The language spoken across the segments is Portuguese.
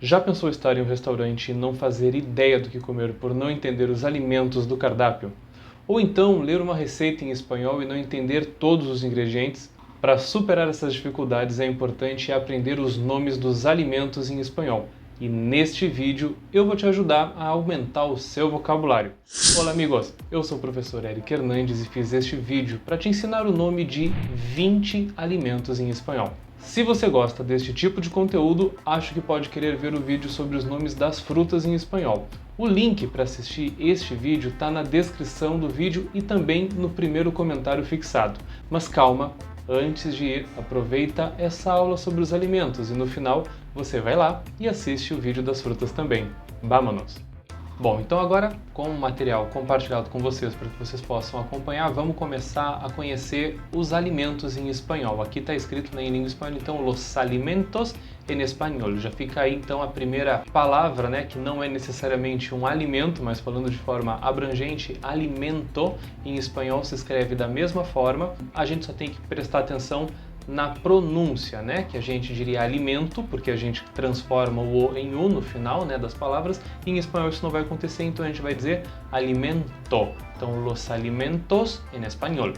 Já pensou estar em um restaurante e não fazer ideia do que comer por não entender os alimentos do cardápio? Ou então ler uma receita em espanhol e não entender todos os ingredientes? Para superar essas dificuldades é importante aprender os nomes dos alimentos em espanhol. E neste vídeo eu vou te ajudar a aumentar o seu vocabulário. Olá amigos, eu sou o professor Eric Hernandes e fiz este vídeo para te ensinar o nome de 20 alimentos em espanhol. Se você gosta deste tipo de conteúdo, acho que pode querer ver o vídeo sobre os nomes das frutas em espanhol. O link para assistir este vídeo está na descrição do vídeo e também no primeiro comentário fixado. Mas calma, antes de ir, aproveita essa aula sobre os alimentos e no final você vai lá e assiste o vídeo das frutas também. Vámonos! Bom, então agora com o material compartilhado com vocês para que vocês possam acompanhar, vamos começar a conhecer os alimentos em espanhol. Aqui está escrito em língua espanhola, então, los alimentos em espanhol. Já fica aí então a primeira palavra, né, que não é necessariamente um alimento, mas falando de forma abrangente, alimento em espanhol se escreve da mesma forma. A gente só tem que prestar atenção na pronúncia, né? Que a gente diria alimento, porque a gente transforma o O em U no final, né, das palavras. E em espanhol isso não vai acontecer, então a gente vai dizer alimento. Então, los alimentos em espanhol.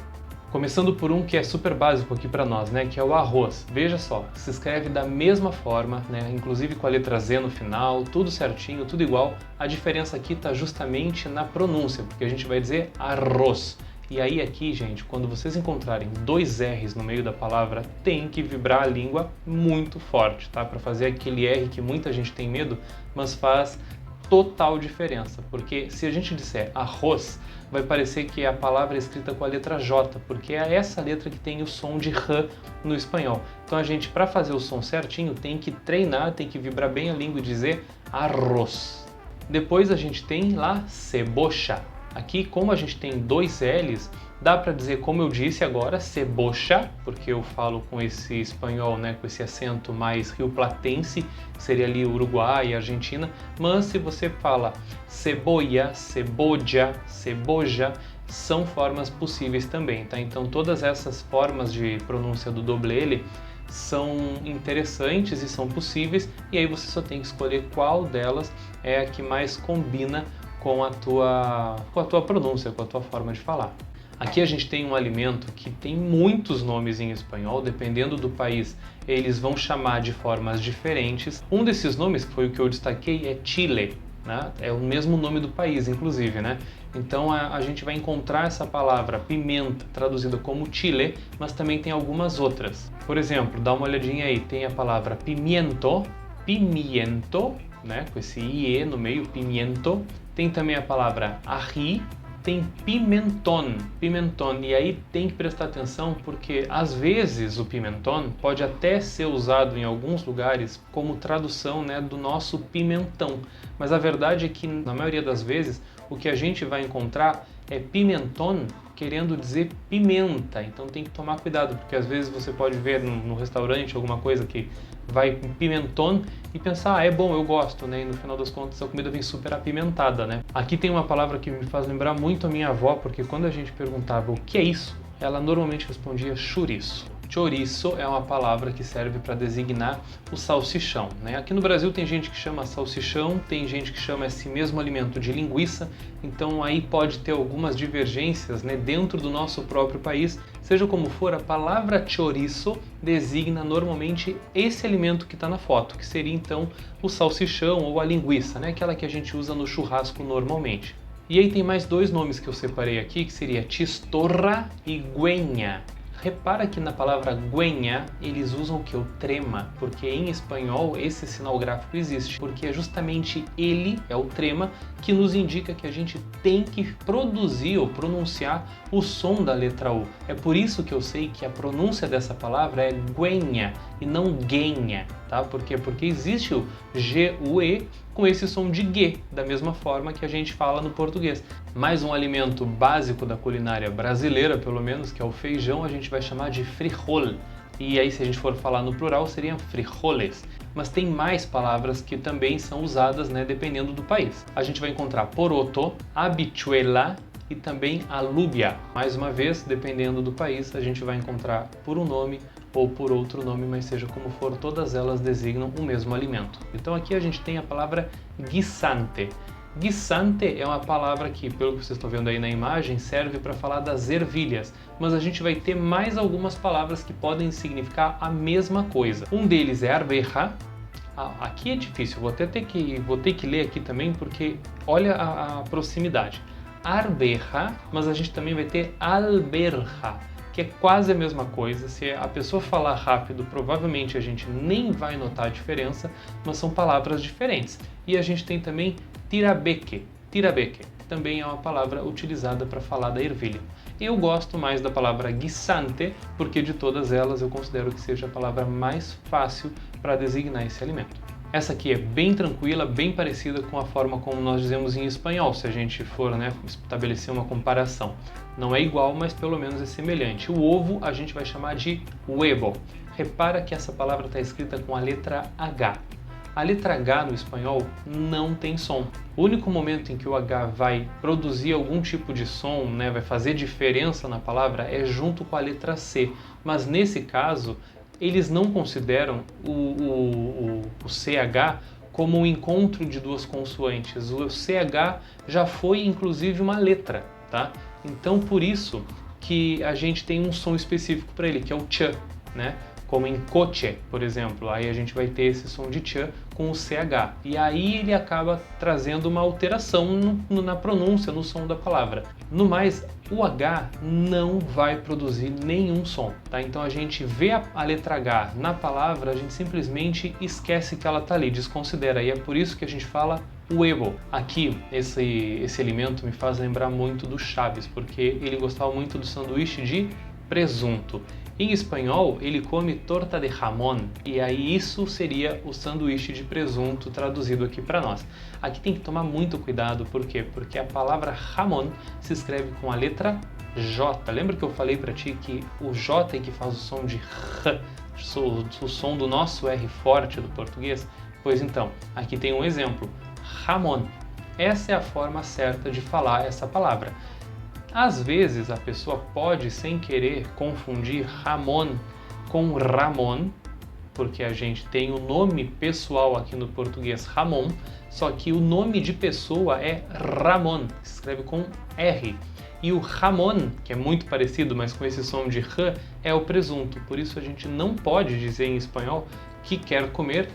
Começando por um que é super básico aqui para nós, né, que é o arroz. Veja só, se escreve da mesma forma, né, inclusive com a letra Z no final, tudo certinho, tudo igual. A diferença aqui está justamente na pronúncia, porque a gente vai dizer arroz. E aí aqui, gente, quando vocês encontrarem dois R's no meio da palavra, tem que vibrar a língua muito forte, tá? Para fazer aquele R que muita gente tem medo, mas faz total diferença. Porque se a gente disser arroz, vai parecer que a palavra é escrita com a letra J, porque é essa letra que tem o som de R no espanhol. Então a gente, para fazer o som certinho, tem que treinar, tem que vibrar bem a língua e dizer arroz. Depois a gente tem lá cebocha. Aqui, como a gente tem dois L's, dá para dizer, como eu disse agora, cebocha, porque eu falo com esse espanhol, né, com esse acento mais rioplatense, seria ali Uruguai e Argentina, mas se você fala cebolla, ceboja, ceboja, são formas possíveis também, tá? Então todas essas formas de pronúncia do doble L são interessantes e são possíveis, e aí você só tem que escolher qual delas é a que mais combina com a tua pronúncia, com a tua forma de falar. Aqui a gente tem um alimento que tem muitos nomes em espanhol, dependendo do país, eles vão chamar de formas diferentes. Um desses nomes, que foi o que eu destaquei, é Chile, né? É o mesmo nome do país, inclusive, né? Então a gente vai encontrar essa palavra pimenta traduzida como Chile, mas também tem algumas outras. Por exemplo, dá uma olhadinha aí, tem a palavra pimiento, pimiento, né? Com esse IE no meio, pimiento. Tem também a palavra ají, tem pimentón, pimentón, e aí tem que prestar atenção porque às vezes o pimentón pode até ser usado em alguns lugares como tradução, né, do nosso pimentão, mas a verdade é que na maioria das vezes o que a gente vai encontrar é pimentón querendo dizer pimenta, então tem que tomar cuidado, porque às vezes você pode ver no restaurante alguma coisa que vai com pimentón e pensar, ah, é bom, eu gosto, né? E no final das contas a comida vem super apimentada, né? Aqui tem uma palavra que me faz lembrar muito a minha avó, porque quando a gente perguntava o que é isso, ela normalmente respondia chouriço. Chouriço é uma palavra que serve para designar o salsichão, né? Aqui no Brasil tem gente que chama salsichão, tem gente que chama esse mesmo alimento de linguiça, então aí pode ter algumas divergências, né, dentro do nosso próprio país. Seja como for, a palavra chouriço designa normalmente esse alimento que está na foto, que seria então o salsichão ou a linguiça, né? Aquela que a gente usa no churrasco normalmente. E aí tem mais dois nomes que eu separei aqui, que seria chistorra e güeña. Repara que na palavra güeña eles usam o que? O trema, porque em espanhol esse sinal gráfico existe, porque é justamente ele, é o trema, que nos indica que a gente tem que produzir ou pronunciar o som da letra U. É por isso que eu sei que a pronúncia dessa palavra é güeña e não guenha, tá? Por quê? Porque existe o G-U-E com esse som de G, da mesma forma que a gente fala no português. Mais um alimento básico da culinária brasileira, pelo menos, que é o feijão, a gente vai chamar de frijol. E aí, se a gente for falar no plural, seriam frijoles. Mas tem mais palavras que também são usadas, né, dependendo do país. A gente vai encontrar poroto, habichuela e também alubia. Mais uma vez, dependendo do país, a gente vai encontrar por um nome ou por outro nome, mas seja como for, todas elas designam o mesmo alimento. Então aqui a gente tem a palavra guisante. Guisante é uma palavra que, pelo que vocês estão vendo aí na imagem, serve para falar das ervilhas, mas a gente vai ter mais algumas palavras que podem significar a mesma coisa. Um deles é arveja. Aqui é difícil, vou ter que ler aqui também porque olha a proximidade. Arveja, mas a gente também vai ter alberja, que é quase a mesma coisa. Se a pessoa falar rápido, provavelmente a gente nem vai notar a diferença, mas são palavras diferentes. E a gente tem também tirabeque. Tirabeque também é uma palavra utilizada para falar da ervilha. Eu gosto mais da palavra guisante, porque de todas elas eu considero que seja a palavra mais fácil para designar esse alimento. Essa aqui é bem tranquila, bem parecida com a forma como nós dizemos em espanhol, se a gente for estabelecer uma comparação. Não é igual, mas pelo menos é semelhante. O ovo a gente vai chamar de huevo. Repara que essa palavra está escrita com a letra H. A letra H no espanhol não tem som. O único momento em que o H vai produzir algum tipo de som, vai fazer diferença na palavra, é junto com a letra C. Mas nesse caso, eles não consideram o CH como um encontro de duas consoantes. O CH já foi inclusive uma letra, tá? Então por isso que a gente tem um som específico para ele, que é o ch, né? Como em coche, por exemplo, aí a gente vai ter esse som de ch com o CH. E aí ele acaba trazendo uma alteração na pronúncia, no som da palavra. No mais, o H não vai produzir nenhum som, tá? Então a gente vê a letra H na palavra, a gente simplesmente esquece que ela está ali, desconsidera. E é por isso que a gente fala huevo. Aqui, esse alimento me faz lembrar muito do Chaves, porque ele gostava muito do sanduíche de presunto. Em espanhol, ele come torta de jamón, e aí isso seria o sanduíche de presunto traduzido aqui para nós. Aqui tem que tomar muito cuidado, por quê? Porque a palavra jamón se escreve com a letra J. Lembra que eu falei para ti que o J é que faz o som de R, o som do nosso R forte do português? Pois então, aqui tem um exemplo, jamón. Essa é a forma certa de falar essa palavra. Às vezes a pessoa pode, sem querer, confundir Ramon com Ramon, porque a gente tem o nome pessoal aqui no português Ramon, só que o nome de pessoa é Ramon, se escreve com R. E o Ramon, que é muito parecido, mas com esse som de R, é o presunto. Por isso a gente não pode dizer em espanhol que quer comer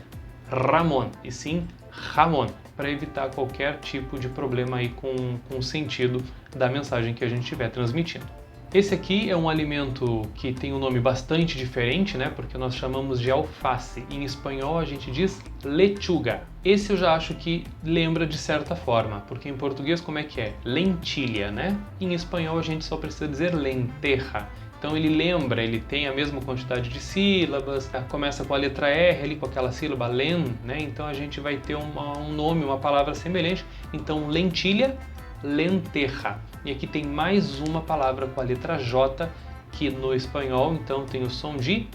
Ramon, e sim Ramon, para evitar qualquer tipo de problema aí com o sentido da mensagem que a gente estiver transmitindo. Esse aqui é um alimento que tem um nome bastante diferente, porque nós chamamos de alface. Em espanhol a gente diz lechuga. Esse eu já acho que lembra de certa forma, porque em português como é que é? Lentilha, Em espanhol a gente só precisa dizer lenteja. Então ele lembra, ele tem a mesma quantidade de sílabas, começa com a letra R ali, com aquela sílaba len, Então a gente vai ter um nome, uma palavra semelhante. Então lentilha, lenteja. E aqui tem mais uma palavra com a letra J, que no espanhol então tem o som de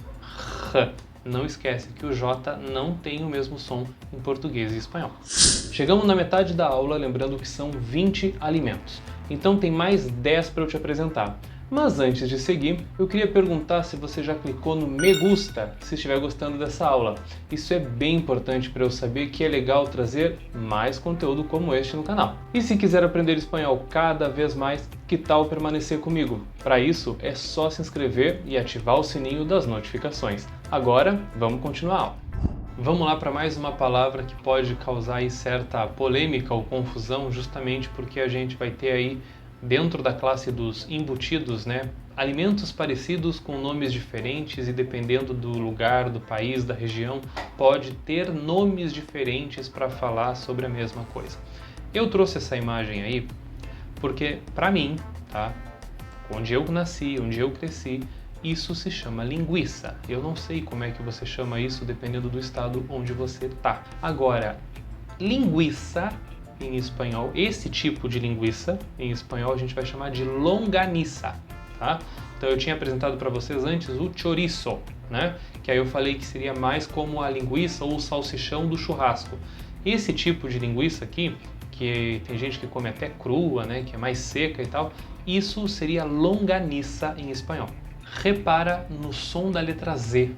R. Não esquece que o J não tem o mesmo som em português e espanhol. Chegamos na metade da aula, lembrando que são 20 alimentos. Então tem mais 10 para eu te apresentar. Mas antes de seguir, eu queria perguntar se você já clicou no me gusta, se estiver gostando dessa aula. Isso é bem importante para eu saber que é legal trazer mais conteúdo como este no canal. E se quiser aprender espanhol cada vez mais, que tal permanecer comigo? Para isso, é só se inscrever e ativar o sininho das notificações. Agora, vamos continuar a aula. Vamos lá para mais uma palavra que pode causar aí certa polêmica ou confusão, justamente porque a gente vai ter aí dentro da classe dos embutidos, alimentos parecidos com nomes diferentes e dependendo do lugar, do país, da região, pode ter nomes diferentes para falar sobre a mesma coisa. Eu trouxe essa imagem aí porque, para mim, onde eu nasci, onde eu cresci, isso se chama linguiça. Eu não sei como é que você chama isso dependendo do estado onde você tá. Agora, linguiça em espanhol, esse tipo de linguiça, em espanhol a gente vai chamar de longaniça, tá? Então eu tinha apresentado para vocês antes o chorizo, Que aí eu falei que seria mais como a linguiça ou o salsichão do churrasco. Esse tipo de linguiça aqui, que tem gente que come até crua, que é mais seca e tal, isso seria longaniça em espanhol. Repara no som da letra Z.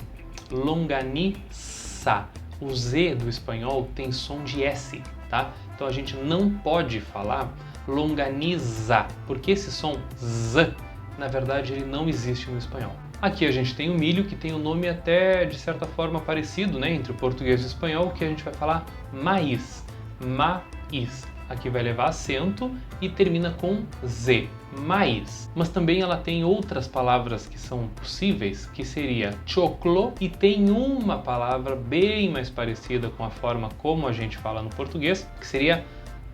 Longaniza. O Z do espanhol tem som de S, tá? Então a gente não pode falar longaniza, porque esse som Z, na verdade, ele não existe no espanhol. Aqui a gente tem o milho, que tem um nome até, de certa forma, parecido, né, entre o português e o espanhol, que a gente vai falar maíz. Maíz. Aqui vai levar acento e termina com Z, maíz. Mas também ela tem outras palavras que são possíveis, que seria choclo, e tem uma palavra bem mais parecida com a forma como a gente fala no português, que seria,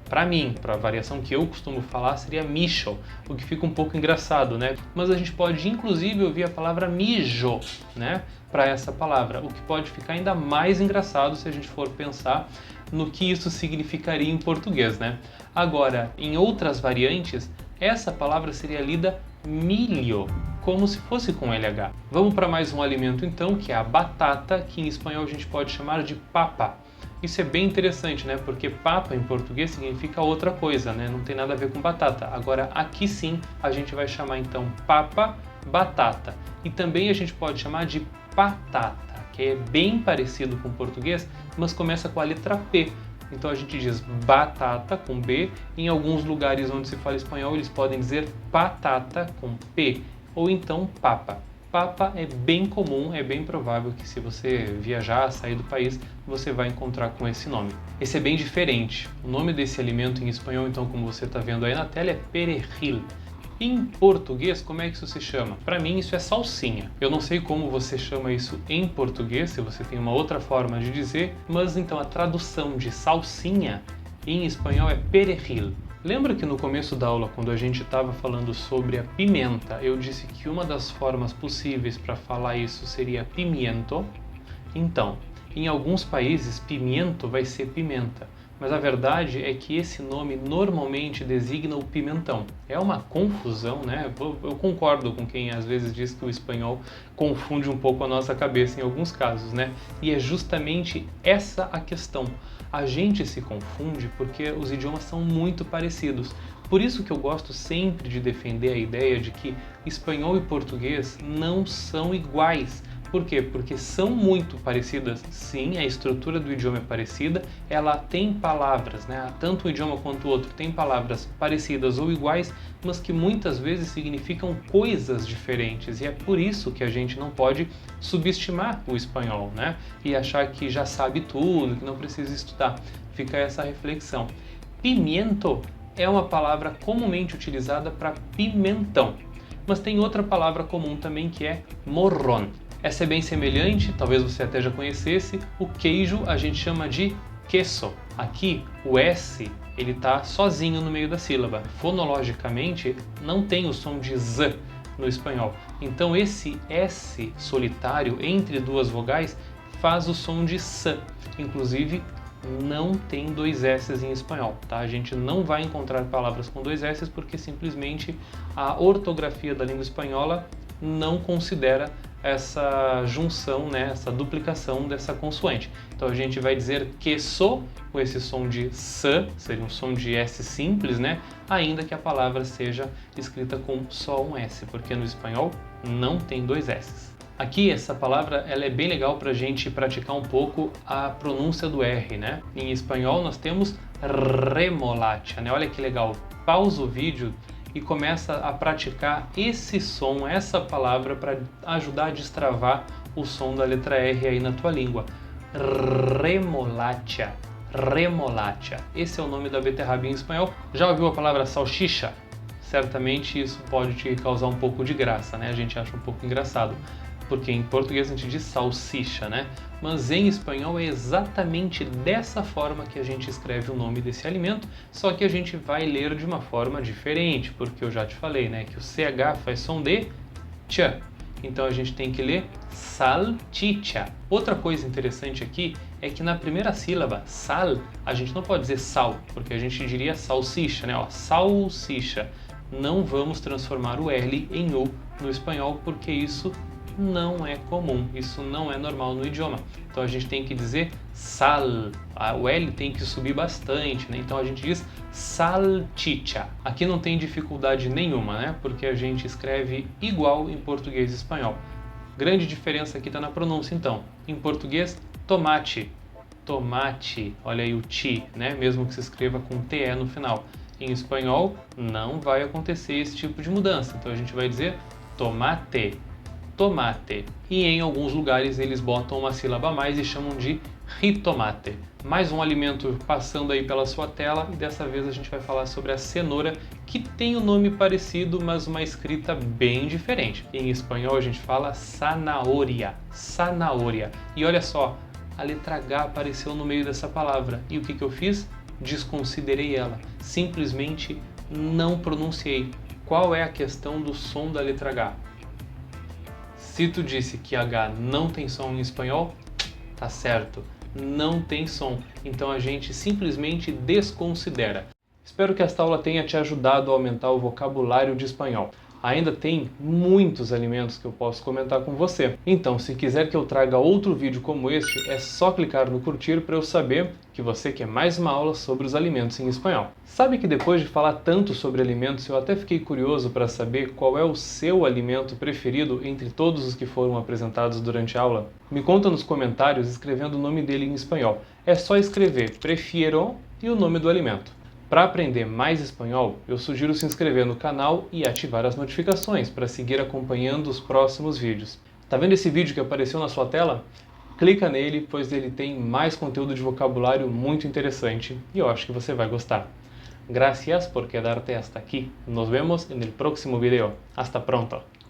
para mim, para a variação que eu costumo falar, seria micho, o que fica um pouco engraçado, né? Mas a gente pode inclusive ouvir a palavra mijo, né, para essa palavra, o que pode ficar ainda mais engraçado se a gente for pensar no que isso significaria em português, né? Agora, em outras variantes, essa palavra seria lida milho, como se fosse com LH. Vamos para mais um alimento então, que é a batata, que em espanhol a gente pode chamar de papa. Isso é bem interessante, né? Porque papa em português significa outra coisa, né? Não tem nada a ver com batata. Agora, aqui sim, a gente vai chamar então papa, batata. E também a gente pode chamar de patata, que é bem parecido com o português, mas começa com a letra P. Então a gente diz batata com B. Em alguns lugares onde se fala espanhol, eles podem dizer patata com P, ou então papa. Papa é bem comum, é bem provável que se você viajar, sair do país, você vai encontrar com esse nome. Esse é bem diferente. O nome desse alimento em espanhol, então, como você está vendo aí na tela, é perejil. Em português, como é que isso se chama? Para mim, isso é salsinha. Eu não sei como você chama isso em português, se você tem uma outra forma de dizer, mas então a tradução de salsinha em espanhol é perejil. Lembra que no começo da aula, quando a gente estava falando sobre a pimenta, eu disse que uma das formas possíveis para falar isso seria pimiento? Então, em alguns países, pimiento vai ser pimenta. Mas a verdade é que esse nome normalmente designa o pimentão. É uma confusão, né? Eu concordo com quem às vezes diz que o espanhol confunde um pouco a nossa cabeça em alguns casos, né? E é justamente essa a questão. A gente se confunde porque os idiomas são muito parecidos. Por isso que eu gosto sempre de defender a ideia de que espanhol e português não são iguais. Por quê? Porque são muito parecidas, sim, a estrutura do idioma é parecida, ela tem palavras, né? Tanto um idioma quanto o outro tem palavras parecidas ou iguais, mas que muitas vezes significam coisas diferentes, e é por isso que a gente não pode subestimar o espanhol, né? E achar que já sabe tudo, que não precisa estudar. Fica essa reflexão. Pimiento é uma palavra comumente utilizada para pimentão, mas tem outra palavra comum também que é morrón. Essa é bem semelhante, talvez você até já conhecesse. O queijo a gente chama de queso. Aqui o S ele está sozinho no meio da sílaba. Fonologicamente não tem o som de Z no espanhol. Então esse S solitário entre duas vogais faz o som de S. Inclusive não tem dois S's em espanhol, tá? A gente não vai encontrar palavras com dois S's porque simplesmente a ortografia da língua espanhola não considera essa junção, né, essa duplicação dessa consoante. Então a gente vai dizer queso com esse som de S, seria um som de S simples, né, ainda que a palavra seja escrita com só um S, porque no espanhol não tem dois S's. Aqui essa palavra ela é bem legal para a gente praticar um pouco a pronúncia do R, né? Em espanhol nós temos remolacha, né? Olha que legal. Pausa o vídeo e começa a praticar esse som, essa palavra, para ajudar a destravar o som da letra R aí na tua língua. Remolacha, remolacha. Esse é o nome da beterraba em espanhol. Já ouviu a palavra salsicha? Certamente isso pode te causar um pouco de graça, né? A gente acha um pouco engraçado, porque em português a gente diz salsicha, né? Mas em espanhol é exatamente dessa forma que a gente escreve o nome desse alimento, só que a gente vai ler de uma forma diferente, porque eu já te falei, né, que o CH faz som de ch. Então a gente tem que ler salchicha. Outra coisa interessante aqui é que na primeira sílaba, sal, a gente não pode dizer sal, porque a gente diria salsicha, né? Ó, salsicha. Não vamos transformar o L em U no espanhol, porque isso não é comum, isso não é normal no idioma. Então a gente tem que dizer sal, o L tem que subir bastante, né? Então a gente diz salchicha. Aqui não tem dificuldade nenhuma, né? Porque a gente escreve igual em português e espanhol. Grande diferença aqui está na pronúncia, então. Em português, tomate. Tomate, olha aí o ti, né? Mesmo que se escreva com TE no final. Em espanhol, não vai acontecer esse tipo de mudança. Então a gente vai dizer tomate, tomate. E em alguns lugares eles botam uma sílaba a mais e chamam de jitomate. Mais um alimento passando aí pela sua tela e dessa vez a gente vai falar sobre a cenoura, que tem um nome parecido, mas uma escrita bem diferente. Em espanhol a gente fala zanahoria, zanahoria. E olha só, a letra H apareceu no meio dessa palavra. E o que eu fiz? Desconsiderei ela. Simplesmente não pronunciei. Qual é a questão do som da letra H? Se tu disse que H não tem som em espanhol, tá certo, não tem som. Então a gente simplesmente desconsidera. Espero que esta aula tenha te ajudado a aumentar o vocabulário de espanhol. Ainda tem muitos alimentos que eu posso comentar com você. Então, se quiser que eu traga outro vídeo como este, é só clicar no curtir para eu saber que você quer mais uma aula sobre os alimentos em espanhol. Sabe que depois de falar tanto sobre alimentos, eu até fiquei curioso para saber qual é o seu alimento preferido entre todos os que foram apresentados durante a aula? Me conta nos comentários escrevendo o nome dele em espanhol. É só escrever prefiero e o nome do alimento. Para aprender mais espanhol, eu sugiro se inscrever no canal e ativar as notificações para seguir acompanhando os próximos vídeos. Tá vendo esse vídeo que apareceu na sua tela? Clica nele, pois ele tem mais conteúdo de vocabulário muito interessante e eu acho que você vai gostar. Gracias por quedarte hasta aquí. Nos vemos en el próximo video. Hasta pronto.